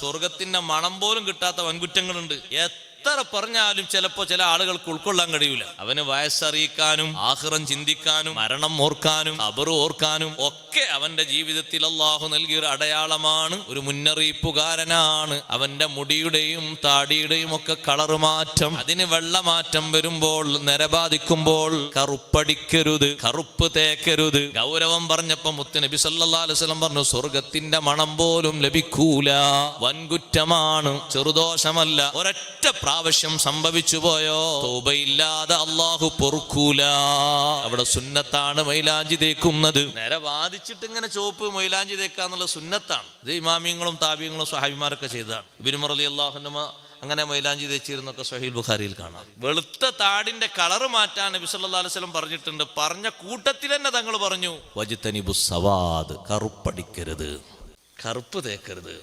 സ്വർഗത്തിന്റെ മണം പോലും കിട്ടാത്ത വൻകുറ്റങ്ങളുണ്ട്. എത്ര പറഞ്ഞാലും ചിലപ്പോ ചില ആളുകൾക്ക് ഉൾക്കൊള്ളാൻ കഴിയൂല. അവന് വയസ്സറിയിക്കാനും ആഖിറം ചിന്തിക്കാനും മരണം ഓർക്കാനും ഖബർ ഓർക്കാനും ഒക്കെ അവന്റെ ജീവിതത്തിൽ അല്ലാഹു നൽകിയൊരു അടയാളമാണ്, ഒരു മുന്നറിയിപ്പുകാരനാണ്. അവന്റെ മുടിയുടെയും താടിയുടെയും ഒക്കെ കളറ് മാറ്റം, അതിന് വെള്ളമാറ്റം വരുമ്പോൾ, നരബാധിക്കുമ്പോൾ കറുപ്പടിക്കരുത്, കറുപ്പ് തേക്കരുത്. ഗൗരവം പറഞ്ഞപ്പോ മുത്ത് നബി സല്ലല്ലാഹു അലൈഹി വസല്ലം പറഞ്ഞു, സ്വർഗത്തിന്റെ മണം പോലും ലഭിക്കൂല. വൻകുറ്റമാണ്, ചെറുദോഷമല്ല. ഒരൊറ്റ പ്രാവശ്യം സംഭവിച്ചു പോയോ തൗബയില്ലാതെ അല്ലാഹു പൊറുക്കൂല. അവിടെ സുന്നത്താണ് മൈലാഞ്ചി തേക്കുന്നത്. നേരെ വാദിച്ചിട്ട് ഇങ്ങനെ ചോപ്പ് മൈലാഞ്ചി തേക്കാന്നുള്ള സുന്നത്താണ്. ഇത് ഇമാമിയങ്ങളും താബിയങ്ങളും സ്വഹാബിമാരൊക്കെ ചെയ്തതാണ്. ഇബ്നു ഉമർ റളിയല്ലാഹു അൻഹു അങ്ങനെ മൈലാഞ്ചി തേച്ചിരുന്നൊക്കെ സ്വഹീഹ് ബുഖാരിയിൽ കാണാം. വെളുത്ത താടിന്റെ കളറ് മാറ്റാൻ നബി സല്ലല്ലാഹു അലൈഹി വസല്ലം പറഞ്ഞിട്ടുണ്ട്. പറഞ്ഞ കൂട്ടത്തിൽ തന്നെ തങ്ങൾ പറഞ്ഞു, വജ്തനിബുസ് സവാദ്, കറുപ്പടിക്കരുത്, കറുപ്പ് തേക്കരുത്.